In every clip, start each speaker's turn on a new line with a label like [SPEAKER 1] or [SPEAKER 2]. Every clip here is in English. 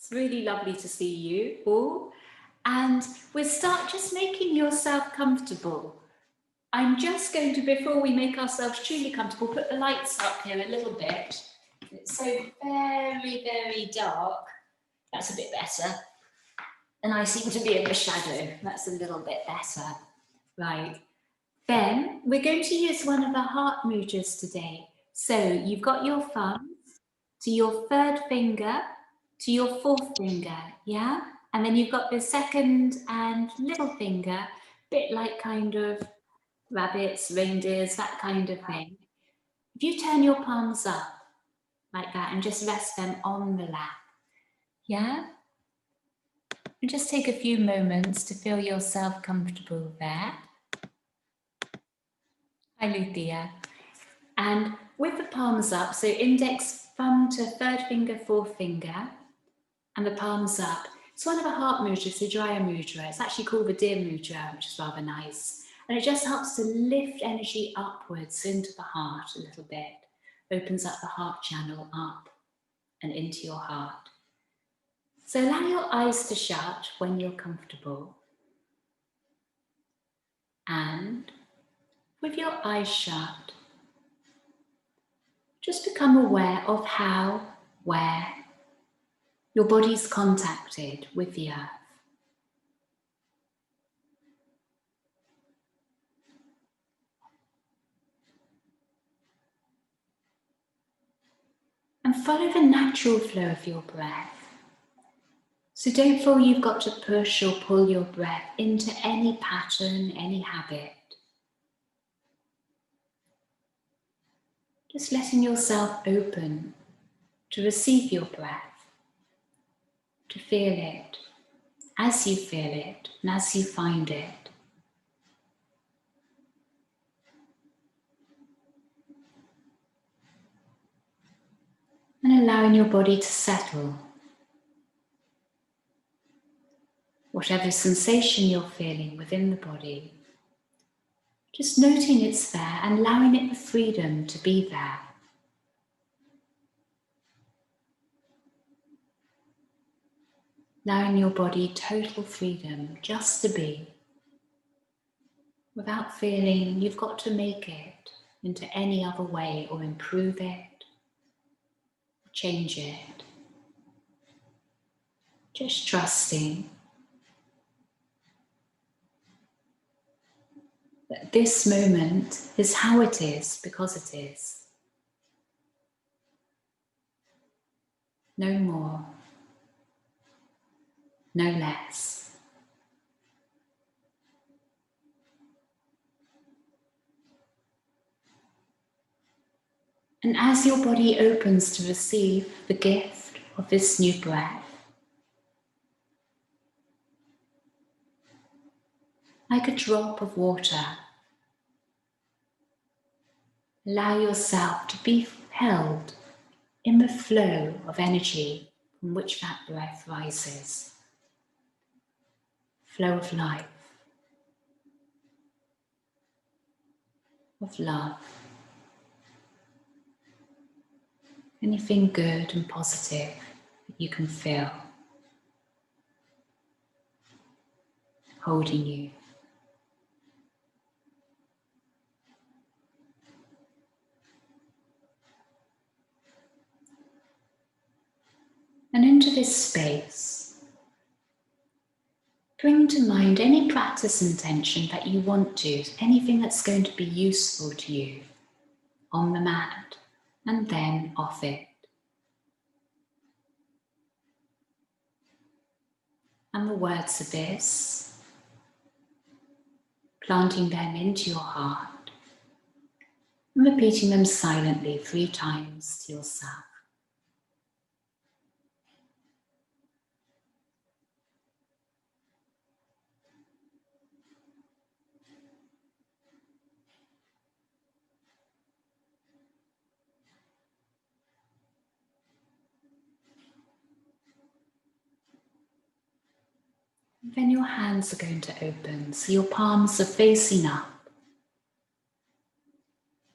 [SPEAKER 1] It's really lovely to see you all. And we'll start just making yourself comfortable. I'm just going to, before we make ourselves truly comfortable, put the lights up here a little bit. It's so very, very dark. That's a bit better. And I seem to be in the shadow. That's a little bit better. Right. Then we're going to use one of the heart mudras today. So you've got your thumbs to your third finger, to your fourth finger, yeah? And then you've got the second and little finger, bit like kind of rabbits, reindeers, that kind of thing. If you turn your palms up like that and just rest them on the lap, yeah? And just take a few moments to feel yourself comfortable there. Hi, Luthia. And with the palms up, so index thumb to third finger, fourth finger, and the palms up. It's one of the heart mudras, the Jaya mudra. It's actually called the deer mudra, which is rather nice. And it just helps to lift energy upwards into the heart a little bit. Opens up the heart channel up and into your heart. So allow your eyes to shut when you're comfortable. And with your eyes shut, just become aware of how, where your body's contacted with the earth. And follow the natural flow of your breath. So don't feel you've got to push or pull your breath into any pattern, any habit. Just letting yourself open to receive your breath, to feel it as you feel it and as you find it. And allowing your body to settle. Whatever sensation you're feeling within the body, just noting it's there and allowing it the freedom to be there. Allowing your body total freedom just to be, without feeling you've got to make it into any other way or improve it, or change it. Just trusting that this moment is how it is because it is. No more, no less. And as your body opens to receive the gift of this new breath, like a drop of water, allow yourself to be held in the flow of energy from which that breath rises. Flow of life, of love, anything good and positive that you can feel holding you. And into this space, bring to mind any practice intention that you want to, anything that's going to be useful to you on the mat and then off it. And the words of this, planting them into your heart and repeating them silently 3 times to yourself. Then your hands are going to open, so your palms are facing up.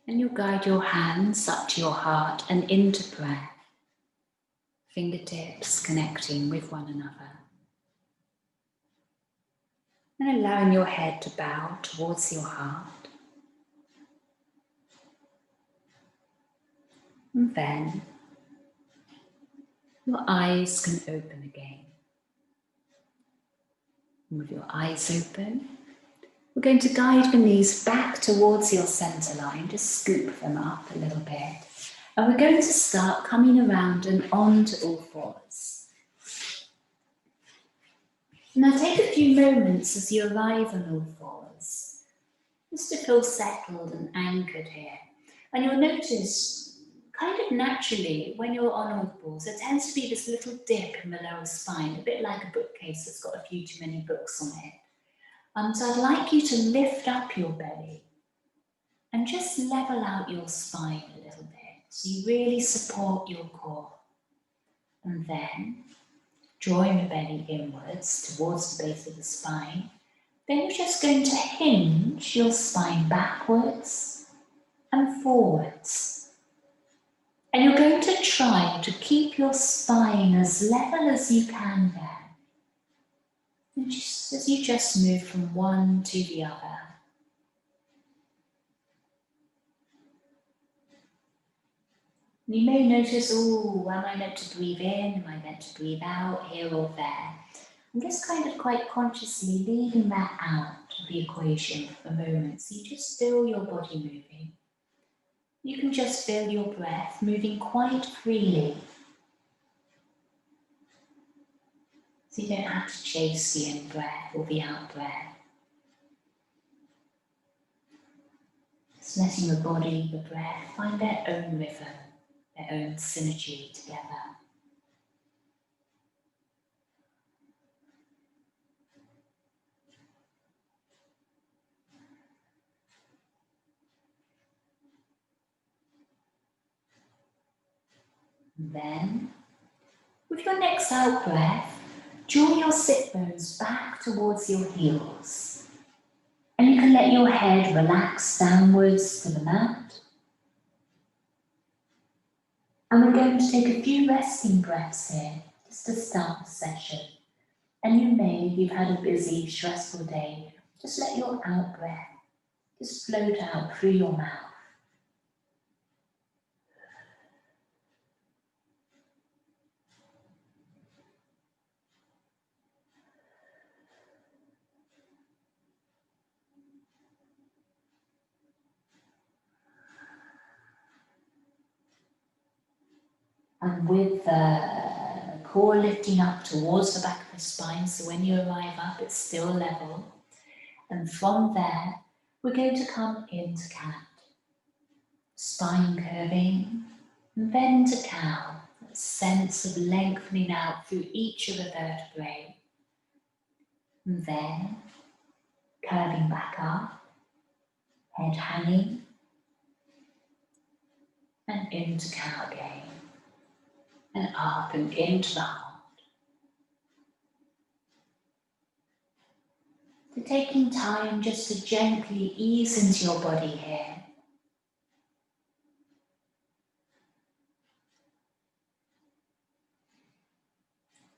[SPEAKER 1] And you'll guide your hands up to your heart and into prayer. fingertips connecting with one another. And allowing your head to bow towards your heart. And then your eyes can open again. And with your eyes open, we're going to guide the knees back towards your centre line, just scoop them up a little bit. And we're going to start coming around and onto all fours. Now take a few moments as you arrive on all fours, just to feel settled and anchored here. And you'll notice, kind of naturally, when you're on all fours, there tends to be this little dip in the lower spine, a bit like a bookcase that's got a few too many books on it. So I'd like you to lift up your belly and just level out your spine a little bit, so you really support your core. And then, drawing the belly inwards towards the base of the spine, then you're just going to hinge your spine backwards and forwards. And you're going to try to keep your spine as level as you can there. And just as you just move from one to the other. You may notice, oh, am I meant to breathe in? Am I meant to breathe out here or there? I'm just kind of quite consciously leaving that out of the equation for a moment. So you just feel your body moving. You can just feel your breath moving quite freely. So you don't have to chase the in-breath or the out-breath. Just letting the body, the breath, find their own rhythm, their own synergy together. And then, with your next out breath, draw your sit bones back towards your heels. And you can let your head relax downwards to the mat. And we're going to take a few resting breaths here, just to start the session. And you may, if you've had a busy, stressful day, just let your out breath just float out through your mouth. And with the core lifting up towards the back of the spine, so when you arrive up, it's still level. And from there, we're going to come into cat. Spine curving, and then to cow. That sense of lengthening out through each of the vertebrae. And then curving back up, head hanging, and into cow again. And up and into the heart. So taking time just to gently ease into your body here.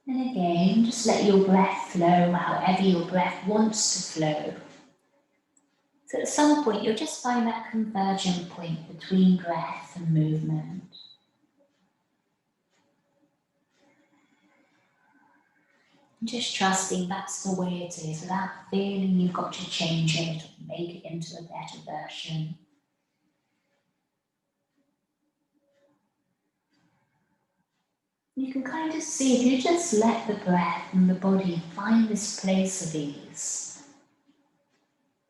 [SPEAKER 1] And again, just let your breath flow however your breath wants to flow. So at some point, you'll just find that convergent point between breath and movement. Just trusting that's the way it is, without feeling you've got to change it or make it into a better version. You can kind of see, if you just let the breath and the body find this place of ease,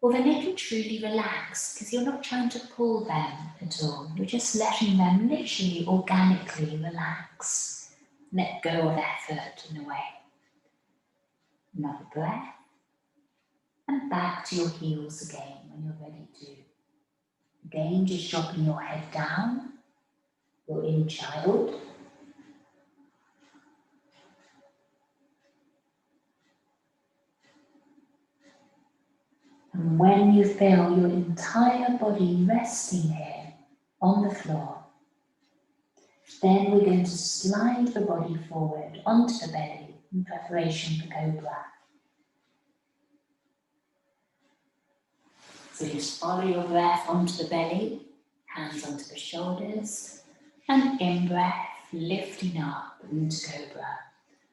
[SPEAKER 1] well then they can truly relax, because you're not trying to pull them at all. You're just letting them literally, organically relax. Let go of effort in a way. Another breath. And back to your heels again when you're ready to. Again, just dropping your head down. Your inner child. And when you feel your entire body resting here on the floor, Then we're going to slide the body forward onto the belly in preparation for Cobra. So just follow your breath onto the belly, hands onto the shoulders, and in-breath, lifting up into Cobra.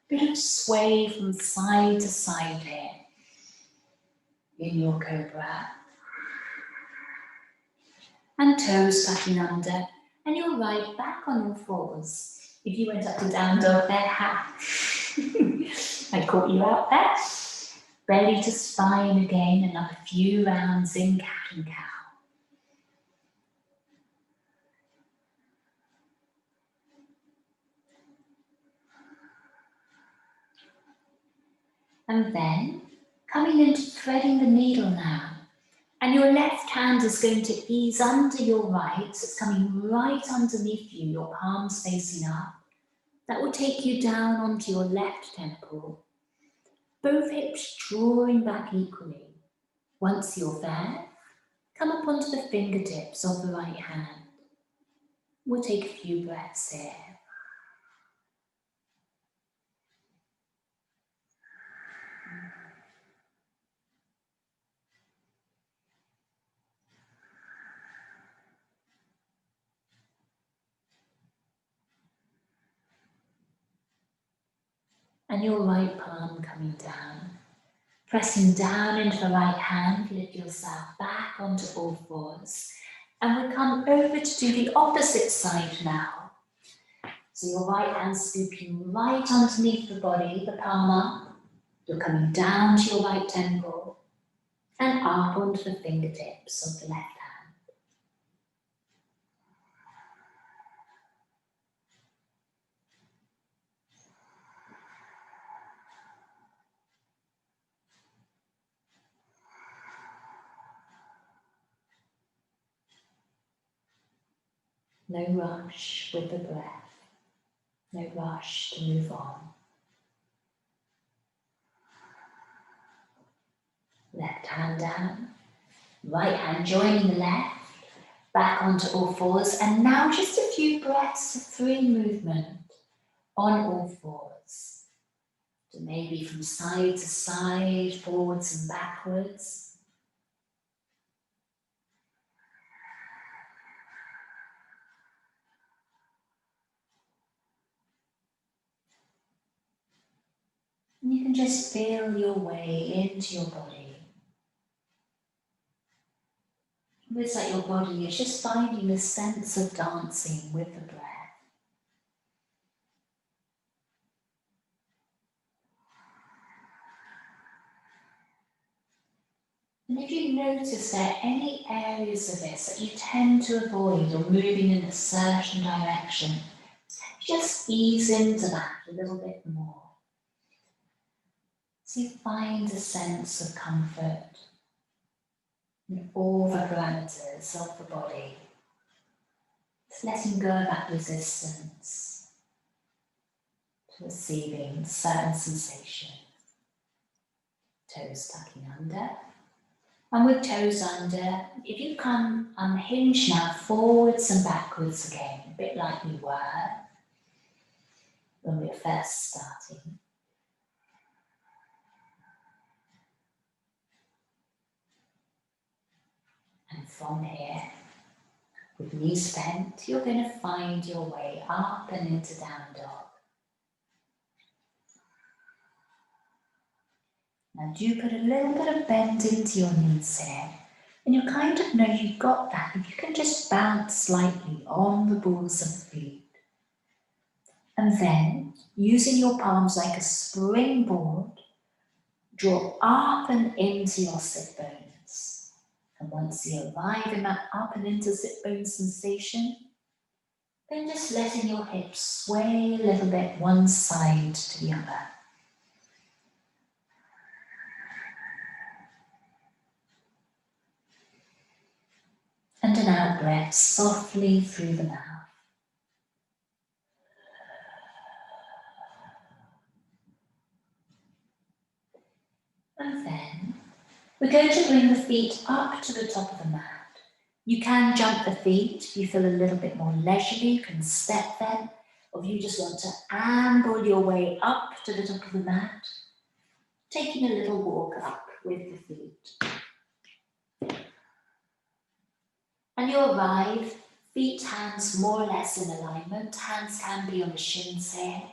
[SPEAKER 1] Bit of sway from side to side here in your Cobra. And toes tucking under, and you're right back on your fours. If you went up to down dog there, I caught you out there. Belly to spine again, another few rounds in cat and cow. And then coming into threading the needle now. And your left hand is going to ease under your right, so it's coming right underneath you, your palms facing up. That will take you down onto your left temple. Both hips drawing back equally. Once you're there, come up onto the fingertips of the right hand. We'll take a few breaths here. And your right palm coming down. Pressing down into the right hand, lift yourself back onto all fours. And we'll come over to do the opposite side now. So your right hand scooping right underneath the body, the palm up. You're coming down to your right temple and up onto the fingertips of the left hand. No rush with the breath. No rush to move on. Left hand down, right hand joining the left, back onto all fours, and now just a few breaths of free movement on all fours. So maybe from side to side, forwards and backwards. And you can just feel your way into your body. It's like your body is just finding a sense of dancing with the breath. And if you notice there are any areas of this that you tend to avoid or moving in a certain direction, just ease into that a little bit more. So you find a sense of comfort in all the parameters of the body. Just letting go of that resistance to receiving certain sensation. Toes tucking under. And with toes under, if you come unhinged now, forwards and backwards again, a bit like we were when we were first starting. And from here, with knees bent, you're going to find your way up and into down dog. Now do put a little bit of bend into your knees here. And you kind of know you've got that. If you can just bounce slightly on the balls of the feet. And then, using your palms like a springboard, draw up and into your sit bones. And once you arrive in that up and into sit bone sensation, then just letting your hips sway a little bit one side to the other. And an out breath softly through the mouth. And then we're going to bring the feet up to the top of the mat. You can jump the feet if you feel a little bit more leisurely, you can step them, or if you just want to amble your way up to the top of the mat, taking a little walk up with the feet. And you'll arrive, feet, hands more or less in alignment, hands can be on the shins here,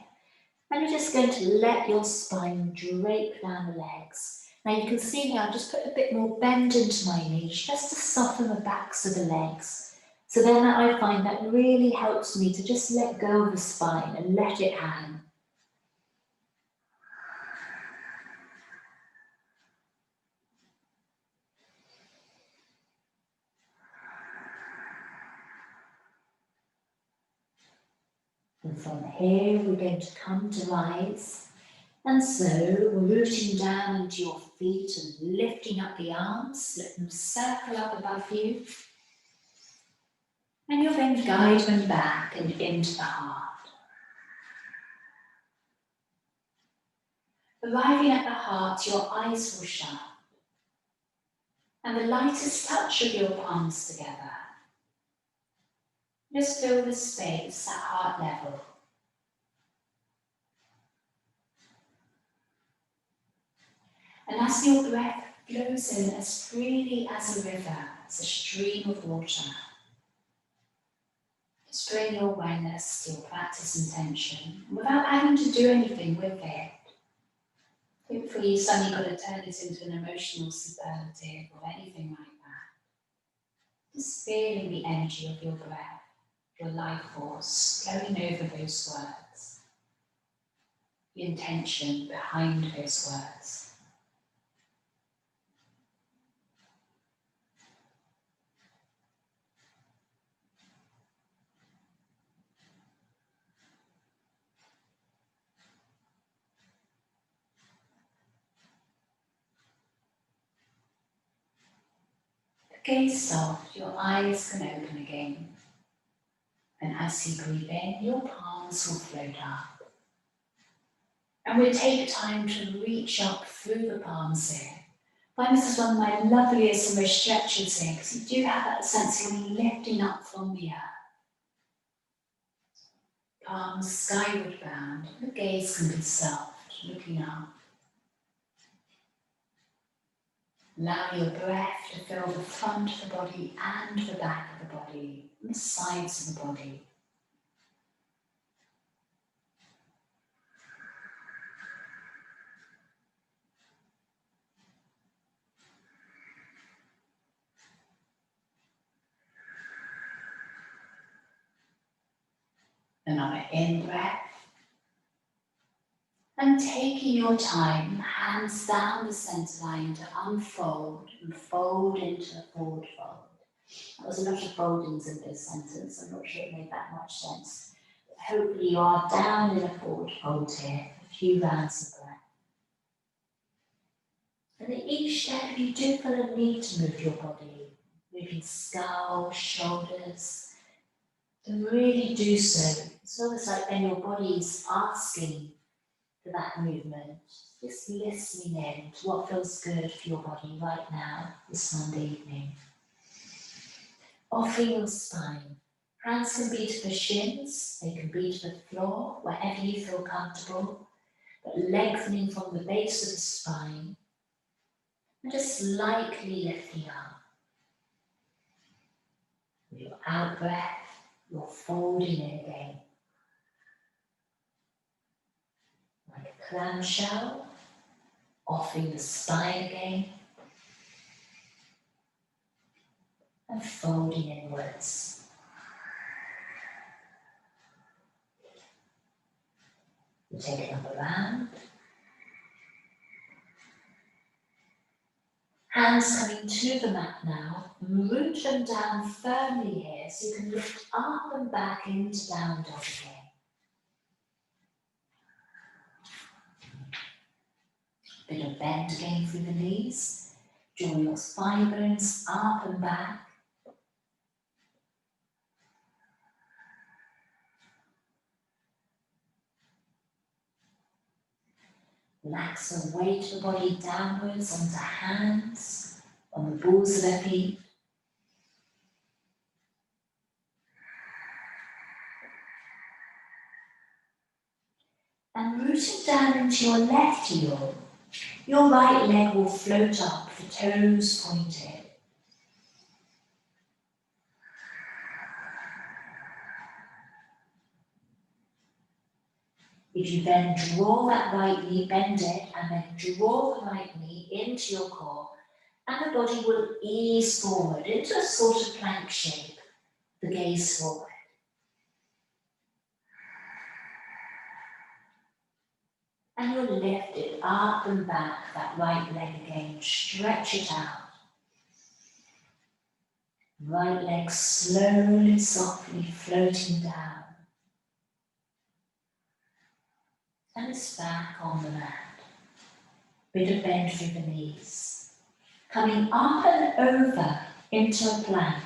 [SPEAKER 1] and you're just going to let your spine drape down the legs. Now you can see here, I've just put a bit more bend into my knees just to soften the backs of the legs. So then I find that really helps me to just let go of the spine and let it hang. And from here, we're going to come to rise. And so we're rooting down into your feet and lifting up the arms, let them circle up above you. And you'll then guide them back and into the heart. Arriving at the heart, your eyes will shut. And the lightest touch of your palms together. Just fill the space at heart level. And as your breath flows in as freely as a river, as a stream of water, just bring your awareness to your practice intention without having to do anything with it. Hopefully you suddenly got to turn it into an emotional superlative or anything like that. Just feeling the energy of your breath, your life force flowing over those words, the intention behind those words. Gaze soft, your eyes can open again. And as you breathe in, your palms will float up. And we'll take time to reach up through the palms here. I find this is one of my loveliest and most stretches here, because you do have that sense of lifting up from the earth. Palms skyward bound, the gaze can be soft, looking up. Allow your breath to fill the front of the body and the back of the body, and the sides of the body. Another in-breath. And taking your time, hands down the centre line to unfold and fold into a forward fold. There was a lot of foldings in this sentence. I'm not sure it made that much sense. But hopefully you are down in a forward fold here, a few rounds of breath. And at each step you do feel a need to move your body, moving skull, shoulders, and really do so. It's almost like then your body is asking for that movement, just listening in to what feels good for your body right now, this Monday evening. Offering your spine. Hands can be to the shins, they can be to the floor, wherever you feel comfortable, but lengthening from the base of the spine, and just lightly lifting up. With your out breath, you're folding in again. Like a clamshell, offering the spine again, and folding inwards. You take another round. Hands coming to the mat now, root them down firmly here so you can lift up and back into down dog again. Bit of bend again through the knees. Draw your spine bones up and back. Relax the weight of the body downwards onto hands, on the balls of their feet. Rooting down into your left heel, your right leg will float up, the toes pointed. If you then draw that right knee, bend it, and then draw the right knee into your core, and the body will ease forward into a sort of plank shape, the gaze forward. And you'll lift it up and back, that right leg again, stretch it out. Right leg slowly, softly floating down. And it's back on the mat. Bit of bend through the knees. Coming up and over into a plank.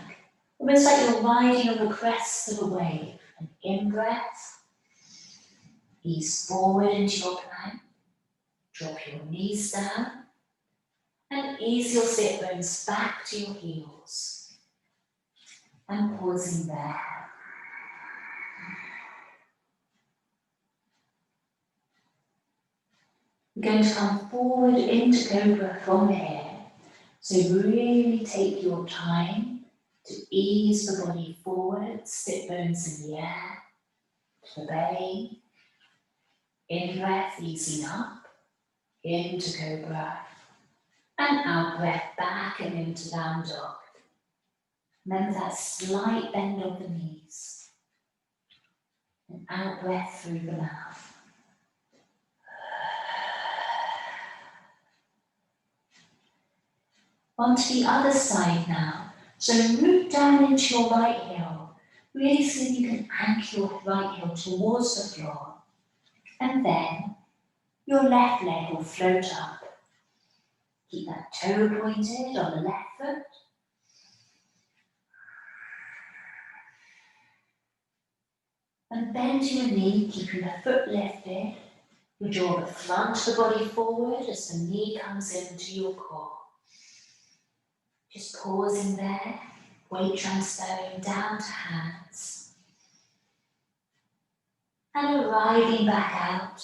[SPEAKER 1] Almost like you're riding on the crest of a wave. An in-breath. Ease forward into your plank. Drop your knees down. And ease your sit bones back to your heels. And pausing there. We're going to come forward into Cobra from here. So really take your time to ease the body forward, sit bones in the air, to the belly. In breath, easing up, into Cobra. And out breath, back and into down dog. Remember that slight bend of the knees. And out breath through the mouth. Onto the other side now. So root down into your right heel. Really see if you can anchor your right heel towards the floor. And then your left leg will float up. Keep that toe pointed on the left foot. And bend your knee, keeping the foot lifted. You draw the front of the body forward as the knee comes into your core. Just pausing there, weight transferring down to hands. And arriving back out,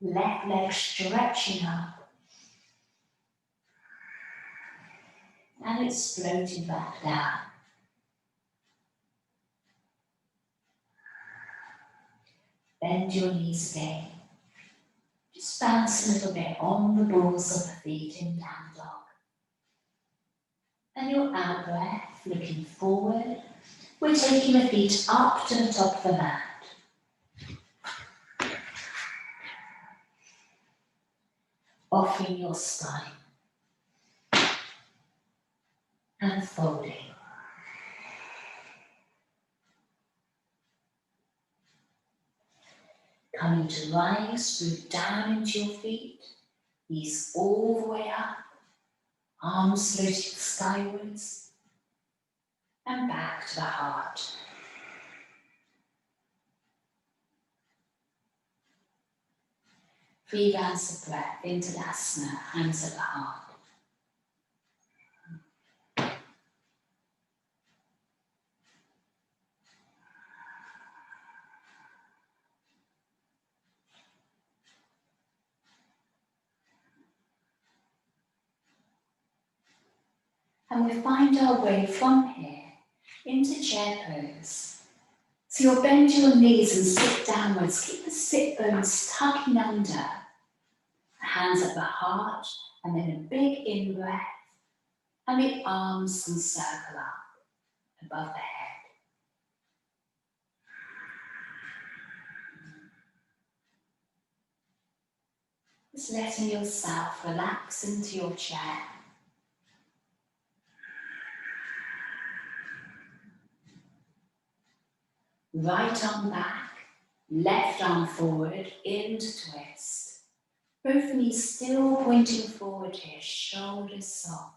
[SPEAKER 1] left leg stretching up. And it's floating back down. Bend your knees again. Just bounce a little bit on the balls of the feet in down dog. And your out breath, looking forward, we're taking the feet up to the top of the mat. Offering your spine. And folding. Coming to rise, root down into your feet. Ease all the way up. Arms floating skywards. And back to the heart. Three rounds of breath into the asana, hands at the heart. And we find our way from here into chair pose. So you'll bend your knees and sit downwards. Keep the sit bones tucking under. Hands at the heart, and then a big in-breath. And the arms can circle up above the head. Just letting yourself relax into your chair. Right arm back, left arm forward, into twist. Both knees still pointing forward here, shoulders soft.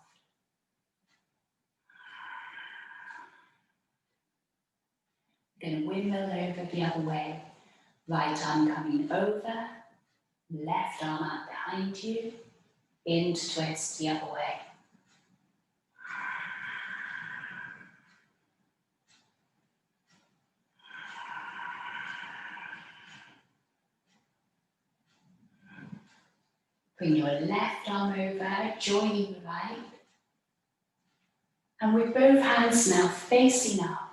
[SPEAKER 1] Then windmill over the other way. Right arm coming over, left arm out behind you, into twist the other way. Bring your left arm over, joining the right. And with both hands now facing up,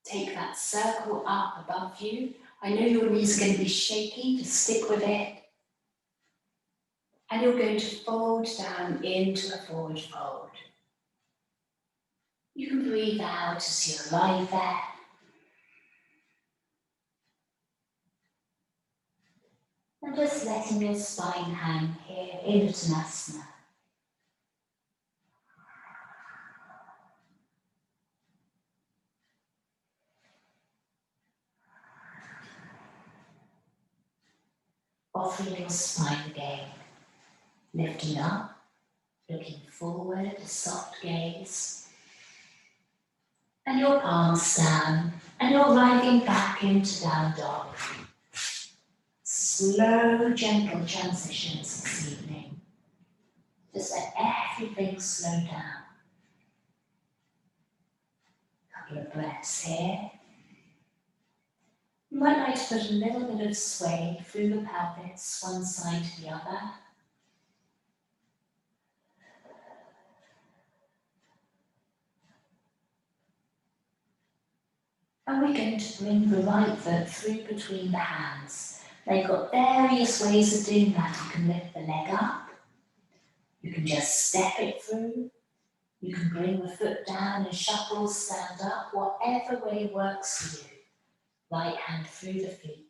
[SPEAKER 1] take that circle up above you. I know your knees are going to be shaky, just stick with it. And you're going to fold down into a forward fold. You can breathe out as you lie there. And just letting your spine hang here in Uttanasana. Offering your spine again. Lifting up, looking forward, a soft gaze. And your palms down, and you're arriving back into down dog. Slow, gentle transitions this evening. Just let everything slow down. Couple of breaths here. You might like to put a little bit of sway through the pelvis, one side to the other. And we're going to bring the right foot through between the hands. They've got various ways of doing that. You can lift the leg up. You can just step it through. You can bring the foot down and shuffle, stand up, whatever way works for you. Right hand through the feet.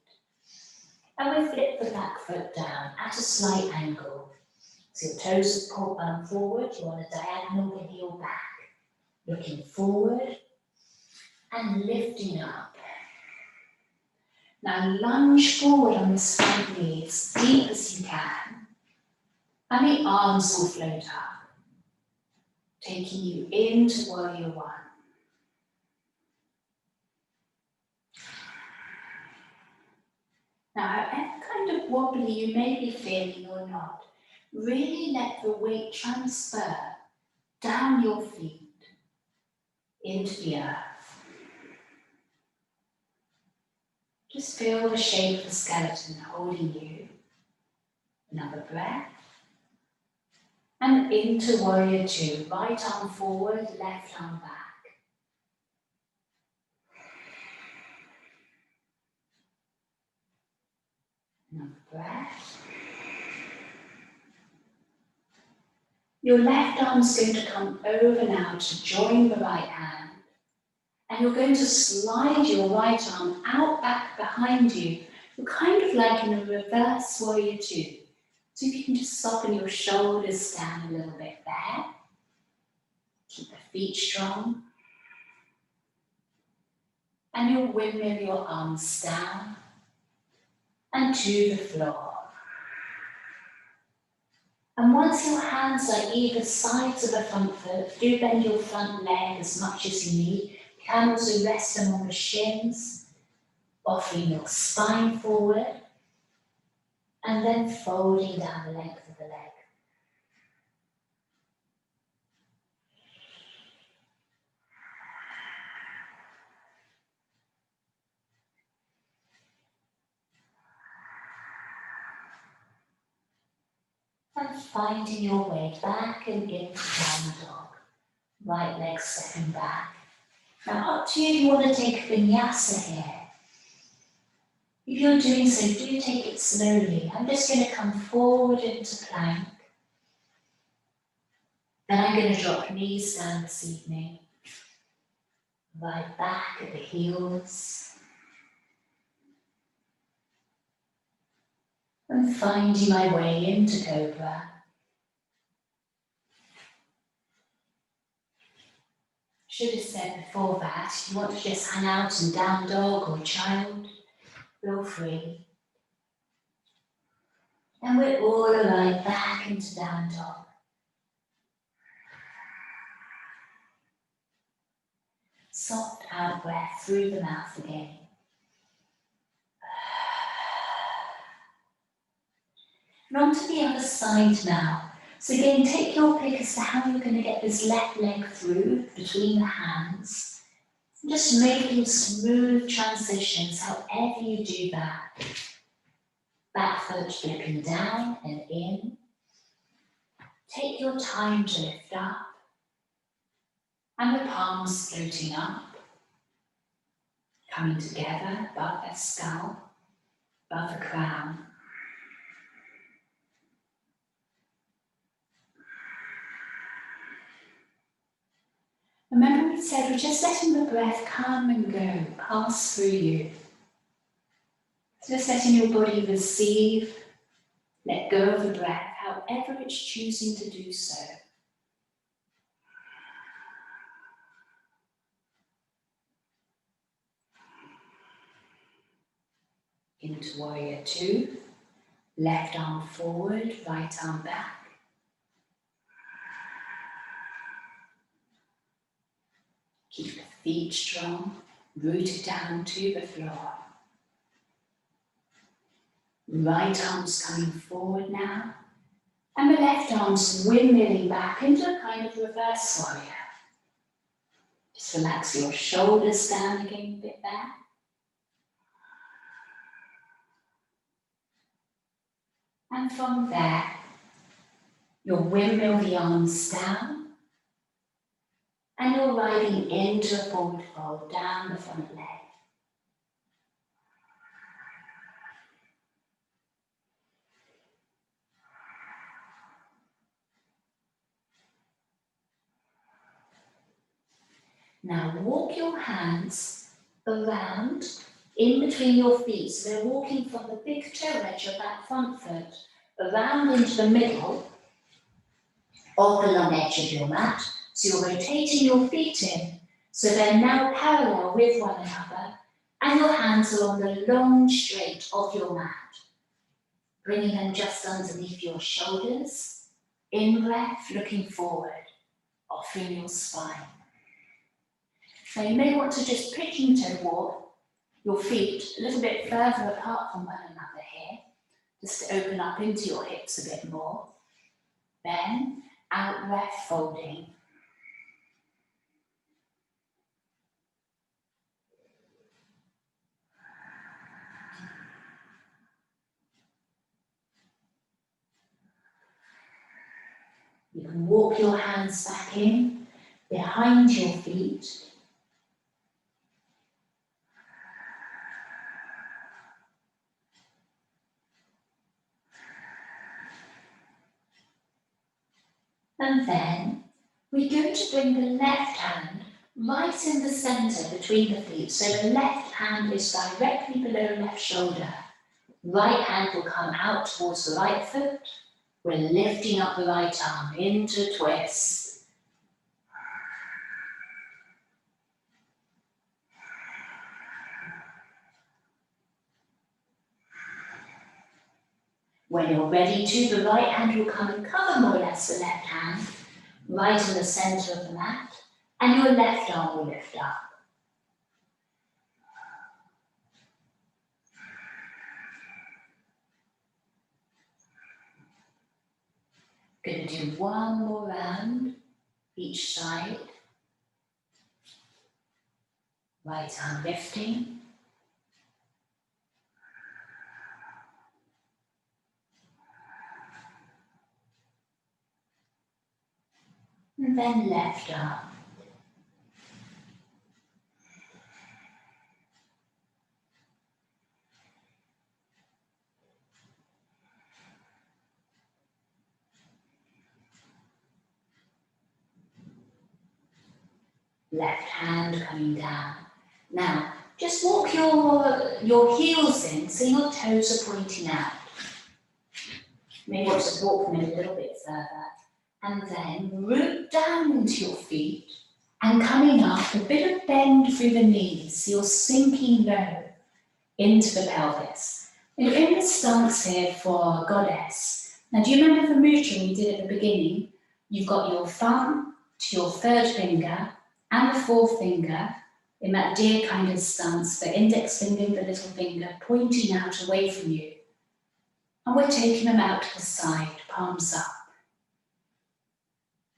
[SPEAKER 1] And we flip the back foot down at a slight angle. So your toes are forward, you're on a diagonal, the heel back. Looking forward and lifting up. Now lunge forward on this front knee as deep as you can. And the arms will float up, taking you into warrior one. Now, however kind of wobbly you may be feeling or not, really let the weight transfer down your feet into the earth. Just feel the shape of the skeleton holding you. Another breath. And into warrior two. Right arm forward, left arm back. Another breath. Your left arm is going to come over now to join the right hand. And you're going to slide your right arm out back behind you. You're kind of like in a reverse warrior two. So if you can just soften your shoulders down a little bit there. Keep the feet strong. And you'll windmill your arms down and to the floor. And once your hands are either sides of the front foot, do bend your front leg as much as you need. You can also rest them on the shins, offering your spine forward, and then folding down the length of the leg. And finding your way back and into down dog. Right leg stepping back. Now up to you if you want to take a vinyasa here. If you're doing so, do take it slowly. I'm just going to come forward into plank. Then I'm going to drop knees down this evening. Right back at the heels. And finding my way into cobra. Should have said before that, if you want to just hang out in down dog or child, feel free. And we're all aligned back into down dog. Soft out breath through the mouth again. And on to the other side now. So again, take your pick as to how you're going to get this left leg through between the hands. And just making smooth transitions, however you do that. Back foot flipping down and in. Take your time to lift up, and the palms floating up, coming together above the skull, above the crown. Remember we said we're just letting the breath come and go, pass through you. Just letting your body receive, let go of the breath, however it's choosing to do so. Into warrior two, left arm forward, right arm back. Keep the feet strong, rooted down to the floor. Right arm's coming forward now, and the left arm's windmilling back into a kind of reverse warrior. Just relax your shoulders down again a bit there. And from there, you'll windmill the arms down, and you're riding into a forward fold down the front leg. Now walk your hands around in between your feet. So they're walking from the big toe edge of that front foot around into the middle of the long edge of your mat. So you're rotating your feet in. So they're now parallel with one another, and your hands are on the long straight of your mat. Bringing them just underneath your shoulders. In breath, looking forward, offering your spine. Now you may want to just pigeon toe walk your feet a little bit further apart from one another here, just to open up into your hips a bit more. Then, out breath, folding. You can walk your hands back in, behind your feet. And then we're going to bring the left hand right in the centre between the feet. So the left hand is directly below left shoulder. Right hand will come out towards the right foot. We're lifting up the right arm into twist. When you're ready to, the right hand will come and cover more or less the left hand, right in the centre of the mat, and your left arm will lift up. Going to do one more round each side. Right arm lifting. And then left arm. Left hand coming down. Now, just walk your heels in so your toes are pointing out. You may want to walk them in a little bit further. And then root down into your feet and coming up, a bit of bend through the knees. So you're sinking low into the pelvis. And you're in this stance here for goddess. Now, do you remember the mudra we did at the beginning? You've got your thumb to your third finger and the fourth finger in that deer kind of stance, the index finger and the little finger pointing out away from you. And we're taking them out to the side, palms up.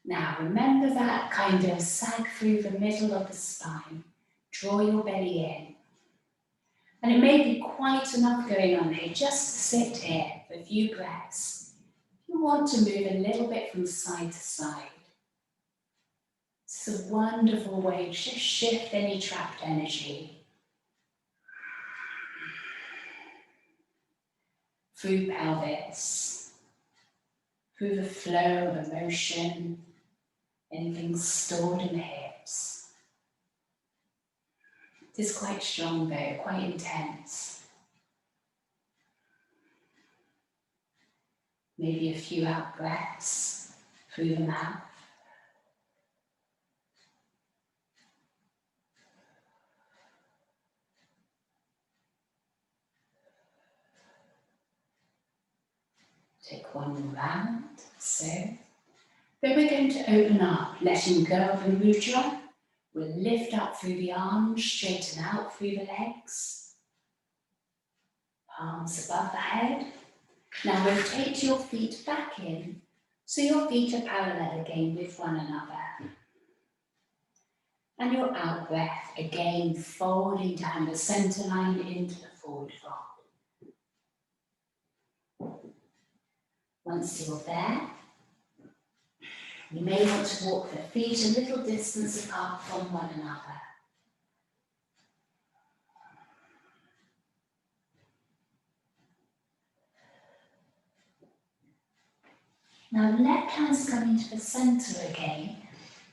[SPEAKER 1] Now remember that kind of sag through the middle of the spine. Draw your belly in. And it may be quite enough going on here just to sit here for a few breaths. If you want to move a little bit from side to side. It's a wonderful way to just shift any trapped energy through pelvis, through the flow of emotion, anything stored in the hips. It is quite strong though, quite intense. Maybe a few out breaths through the mouth. Take one more round, so. Then we're going to open up, letting go of the mudra. We'll lift up through the arms, straighten out through the legs. Palms above the head. Now rotate your feet back in, so your feet are parallel again with one another. And your out breath, again folding down the center line into the forward fold. Once you're there, you may want to walk the feet a little distance apart from one another. Now left hand's coming to the centre again.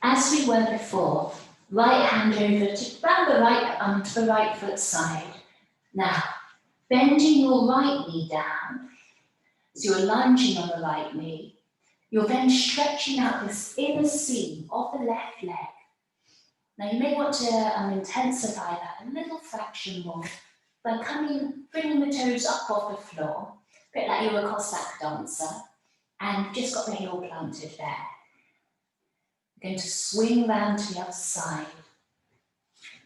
[SPEAKER 1] As we were before, right hand over to round the right arm to the right foot side. Now, bending your right knee down, so you're lunging on the right knee. You're then stretching out this inner seam of the left leg. Now you may want to intensify that a little fraction more by bringing the toes up off the floor, a bit like you're a Cossack dancer, and you've just got the heel planted there. You're going to swing round to the other side.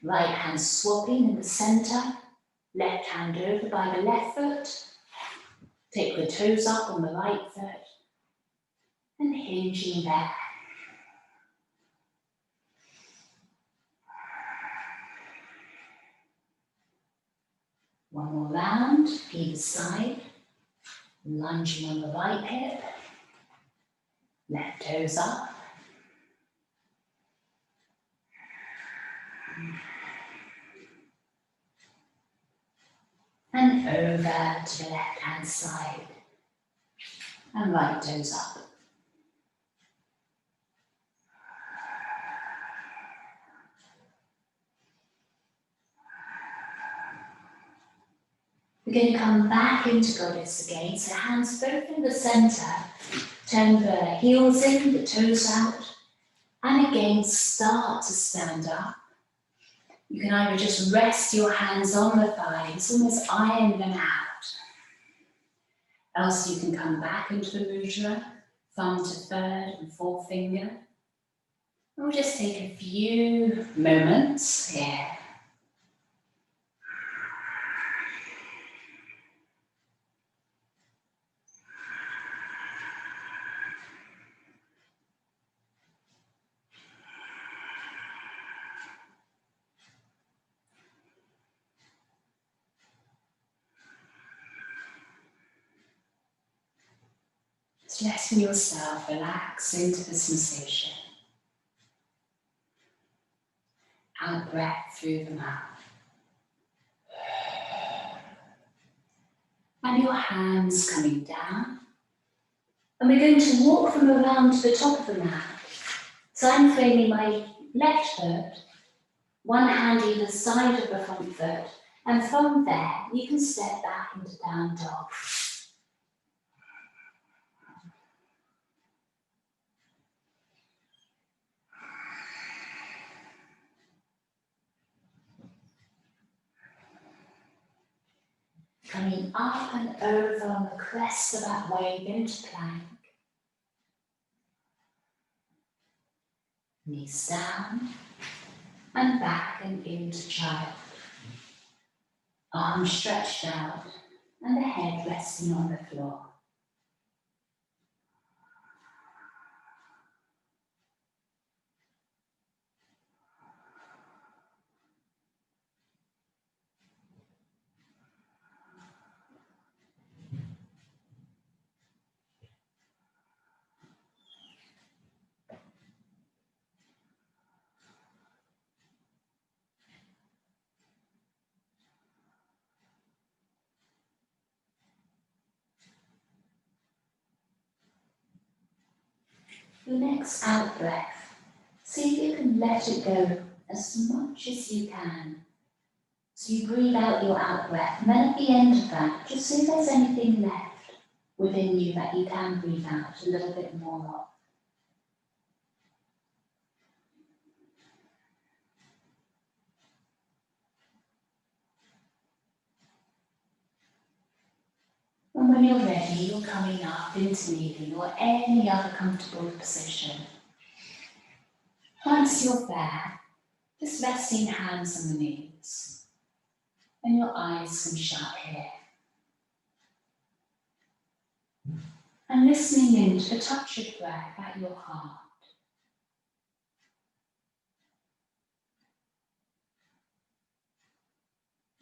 [SPEAKER 1] Right hand swapping in the centre, left hand over by the left foot. Take the toes up on the right foot and hinging there. One more round, either side. Lunging on the right hip, left toes up. And over to the left hand side. And right toes up. We're going to come back into goddess again, so hands both in the centre, turn the heels in, the toes out, and again start to stand up. You can either just rest your hands on the thighs, almost iron them out. Else you can come back into the mudra, thumb to third and fourth finger. And we'll just take a few moments here. Just letting yourself relax into the sensation. Out breath through the mouth. And your hands coming down. And we're going to walk them around to the top of the mat. So I'm framing my left foot, one hand either side of the front foot, and from there you can step back into down dog. Coming up and over on the crest of that wave into plank. Knees down and back and into child. Arms stretched out and the head resting on the floor. Your next out breath, see if you can let it go as much as you can. So you breathe out your out breath, and then at the end of that, just see if there's anything left within you that you can breathe out a little bit more of. And when you're ready, you're coming up into kneeling or any other comfortable position. Once you're there, just resting hands on the knees, and your eyes can shut here. And listening in to the touch of breath at your heart.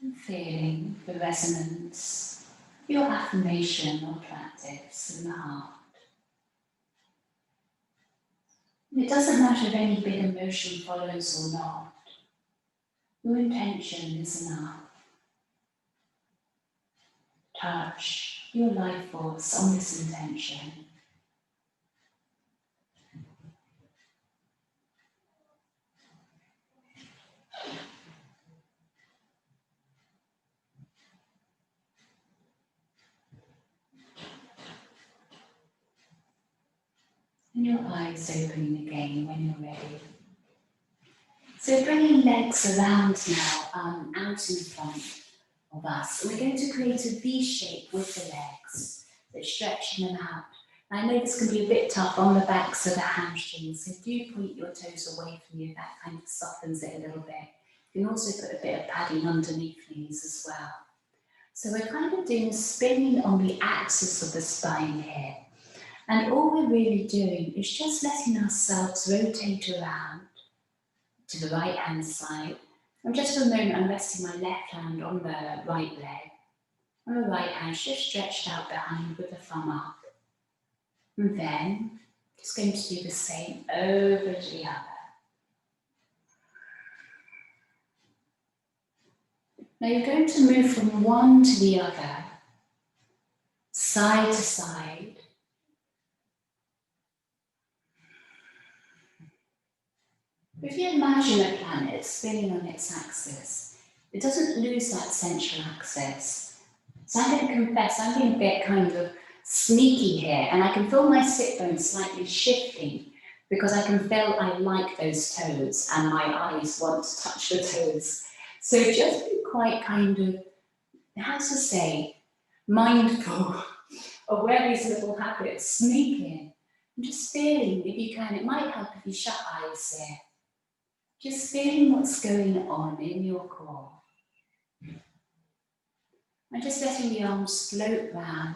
[SPEAKER 1] And feeling the resonance of your affirmation or practice in the heart. And it doesn't matter if any big emotion follows or not. Your intention is enough. Touch your life force on this intention. And your eyes opening again when you're ready. So bringing legs around now, out in front of us. We're going to create a V shape with the legs. So stretching them out. And I know this can be a bit tough on the backs of the hamstrings, so do point your toes away from you. That kind of softens it a little bit. You can also put a bit of padding underneath these as well. So we're kind of doing spinning on the axis of the spine here. And all we're really doing is just letting ourselves rotate around to the right hand side. And just for a moment, I'm resting my left hand on the right leg. And the right hand just stretched out behind with the thumb up. And then, just going to do the same over to the other. Now you're going to move from one to the other, side to side. If you imagine a planet spinning on its axis, it doesn't lose that central axis. So I'm going to confess, I'm being a bit kind of sneaky here, and I can feel my sit bones slightly shifting because I can feel I like those toes and my eyes want to touch the toes. So just be quite kind of, how to say, mindful of where these little habits sneak in. And just feeling, if you can, it might help if you shut eyes here. Just feeling what's going on in your core. And just letting the arms float round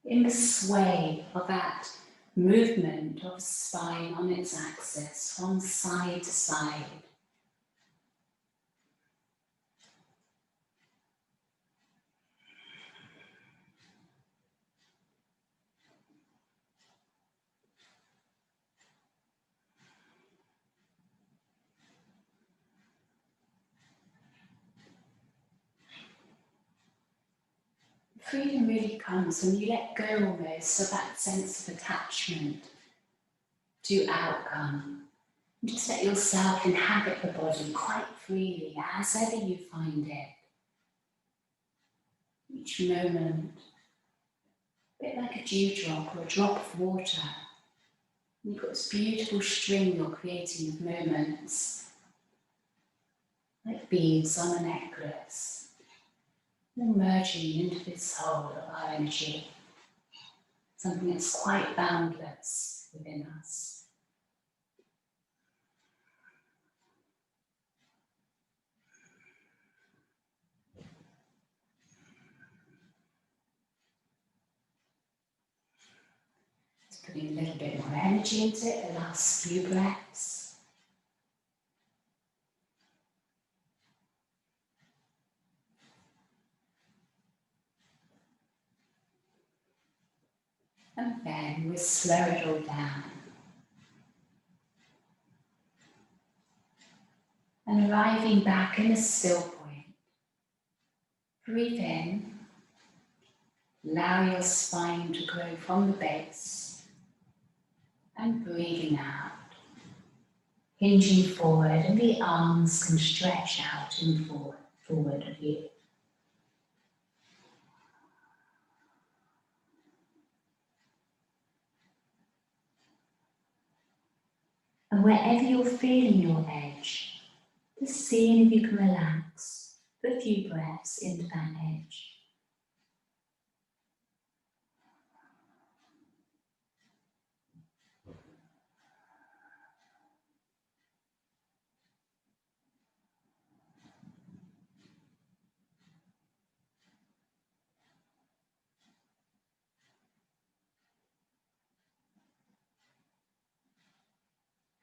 [SPEAKER 1] in the sway of that movement of the spine on its axis from side to side. Freedom really comes when you let go almost of that sense of attachment to outcome. And just let yourself inhabit the body quite freely, as ever you find it. Each moment, a bit like a dewdrop or a drop of water. And you've got this beautiful string you're creating of moments, like beads on a necklace. And merging into this whole of our energy, something that's quite boundless within us. Just putting a little bit more energy into it, the last few breaths. And then we slow it all down. And arriving back in a still point. Breathe in. Allow your spine to grow from the base. And breathing out. Hinging forward, and the arms can stretch out and forward of you. And wherever you're feeling your edge, just seeing if you can relax for a few breaths into that edge.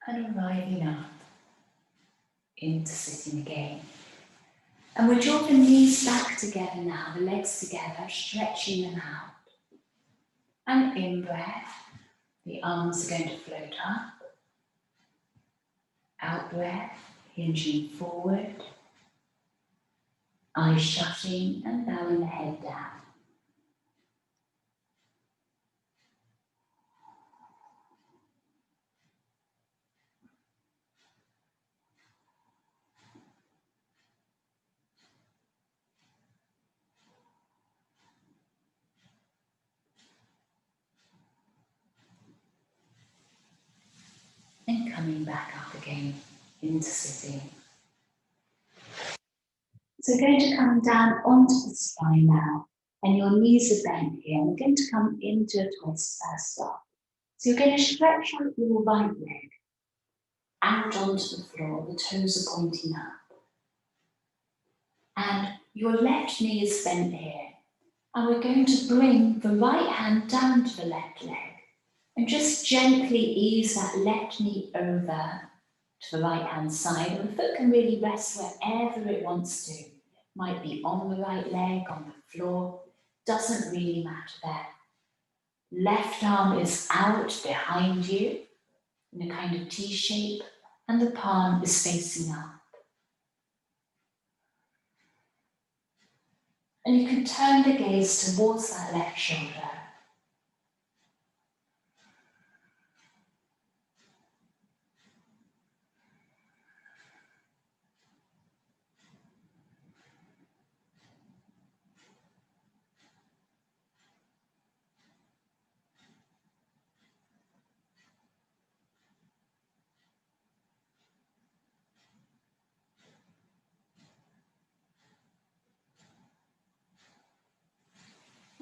[SPEAKER 1] And arriving up into sitting again. And we'll draw the knees back together now, the legs together, stretching them out. And in breath, the arms are going to float up. Out breath, hinging forward. Eyes shutting and bowing the head down. And coming back up again into sitting. So we're going to come down onto the spine now, and your knees are bent here. And we're going to come into a twist first off. So you're going to stretch out your right leg out onto the floor, the toes are pointing up. And your left knee is bent here. And we're going to bring the right hand down to the left leg and just gently ease that left knee over to the right hand side. And the foot can really rest wherever it wants to. Might be on the right leg, on the floor, doesn't really matter there. Left arm is out behind you in a kind of T shape, and the palm is facing up. And you can turn the gaze towards that left shoulder.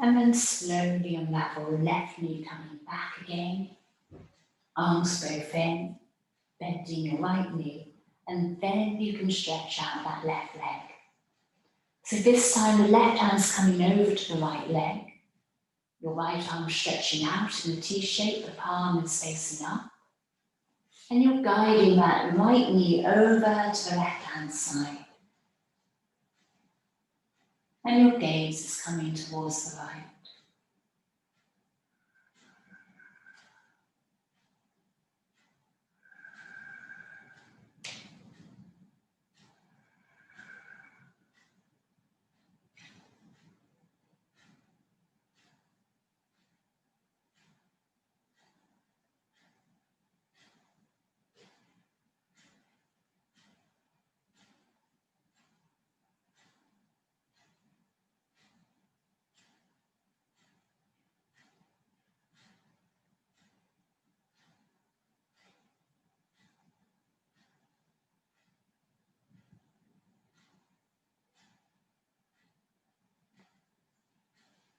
[SPEAKER 1] And then slowly unravel the left knee coming back again. Arms both in, bending your right knee, and then you can stretch out that left leg. So this time the left hand's coming over to the right leg. Your right arm stretching out in a T shape, the palm is facing up. And you're guiding that right knee over to the left hand side. And your gaze is coming towards the right.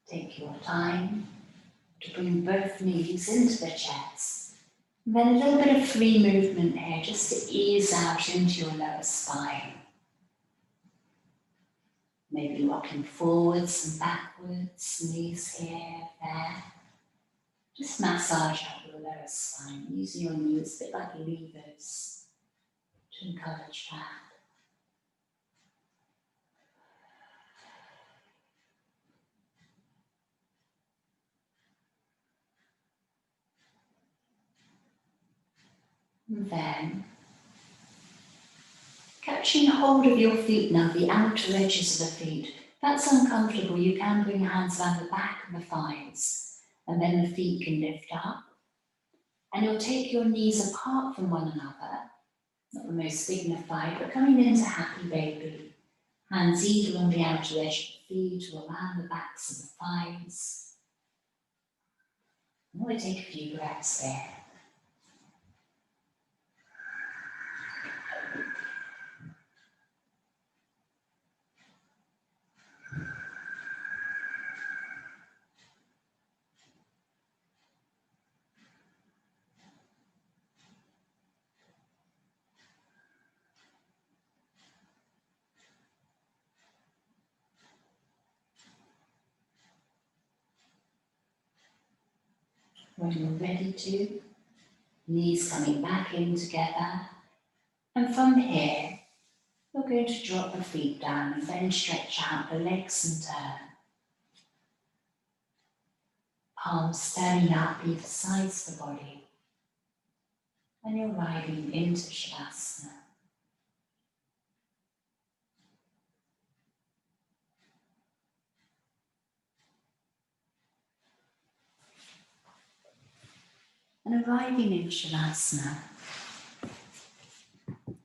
[SPEAKER 1] Take your time to bring both knees into the chest. And then a little bit of free movement here, just to ease out into your lower spine. Maybe rocking forwards and backwards, knees here, there. Just massage out your lower spine, using your knees a bit like levers to encourage that. And then, catching hold of your feet now, the outer edges of the feet. If that's uncomfortable, you can bring your hands around the back of the thighs, and then the feet can lift up. And you'll take your knees apart from one another, not the most dignified, but coming into happy baby. Hands either on the outer edge of the feet or around the backs of the thighs. And we'll take a few breaths there. When you're ready to, knees coming back in together. And from here, we're going to drop the feet down and then stretch out the legs and turn. Palms turning up either sides of the body. And you're riding into Shavasana. And arriving in Shavasana,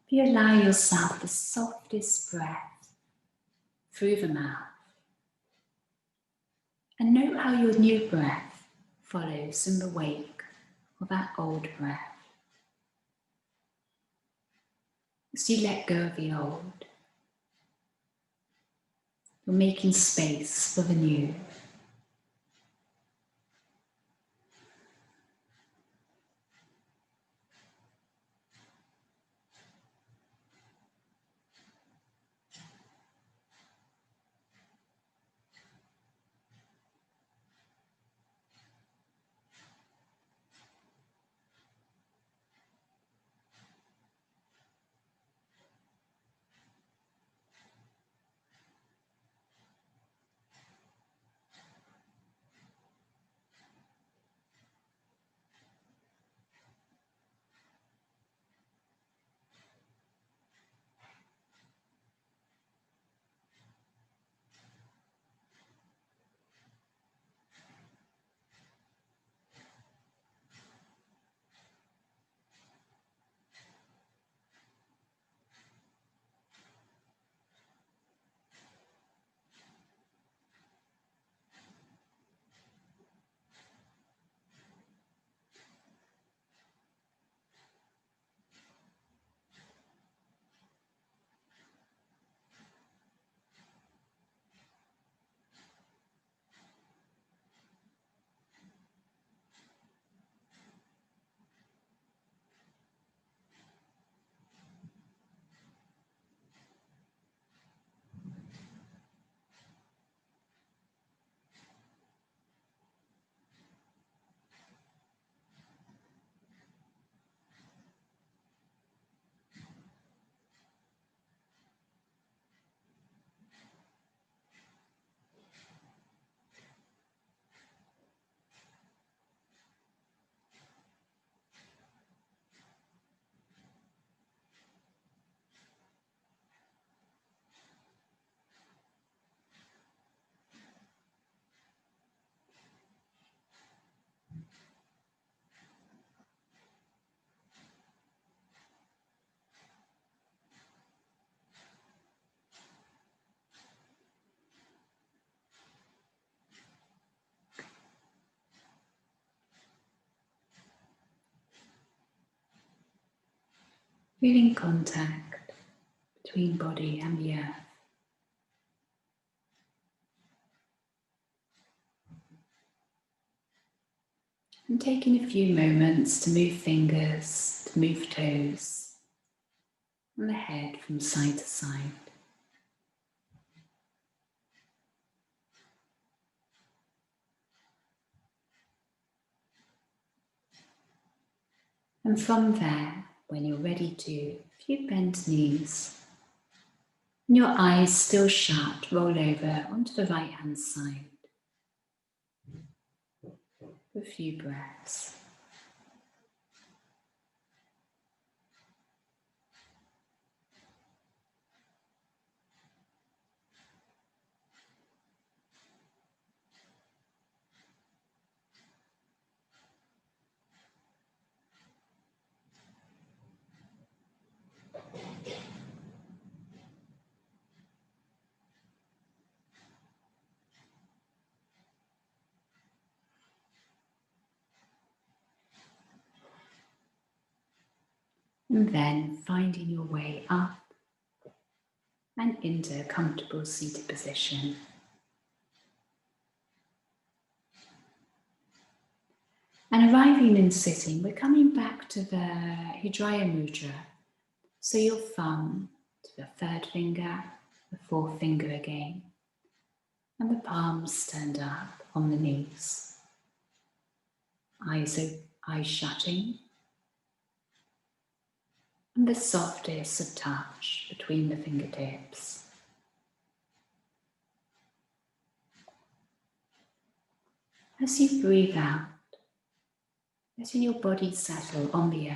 [SPEAKER 1] you allow yourself the softest breath through the mouth. And note how your new breath follows in the wake of that old breath. As you let go of the old, you're making space for the new. Feeling contact between body and the earth. And taking a few moments to move fingers, to move toes, and the head from side to side. And from there, when you're ready to, a few bent knees, and your eyes still shut, roll over onto the right hand side. A few breaths. And then finding your way up and into a comfortable seated position. And arriving in sitting, we're coming back to the Hidraya Mudra. So your thumb to the third finger, the fourth finger again, and the palms turned up on the knees. Eyes shutting, and the softest of touch between the fingertips. As you breathe out, letting your body settle on the earth.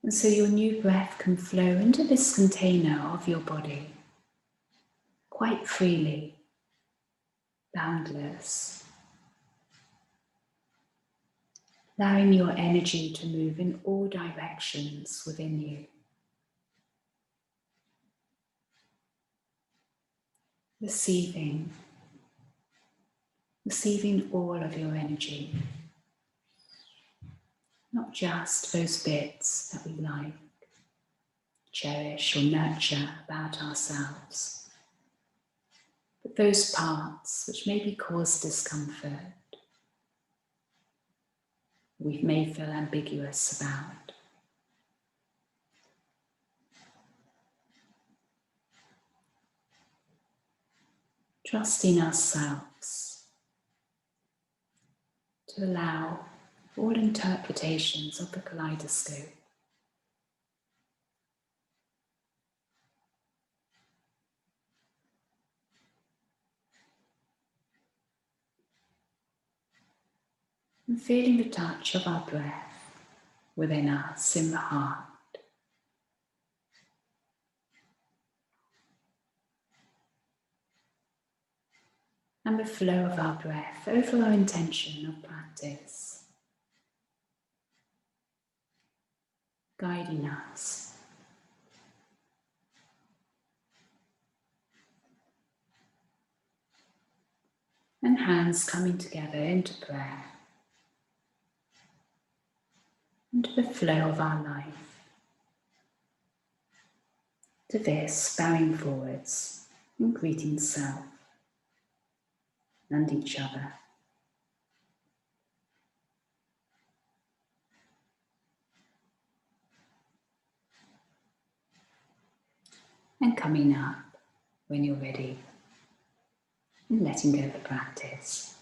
[SPEAKER 1] And so your new breath can flow into this container of your body quite freely, boundless, allowing your energy to move in all directions within you. Receiving all of your energy, not just those bits that we like, cherish or nurture about ourselves, but those parts which maybe cause discomfort, we may feel ambiguous about. Trusting ourselves to allow all interpretations of the kaleidoscope and feeling the touch of our breath within us in the heart. And the flow of our breath over our intention of practice, guiding us. And hands coming together into prayer, into the flow of our life. To this, bowing forwards and greeting self and each other. And coming up when you're ready and letting go of the practice.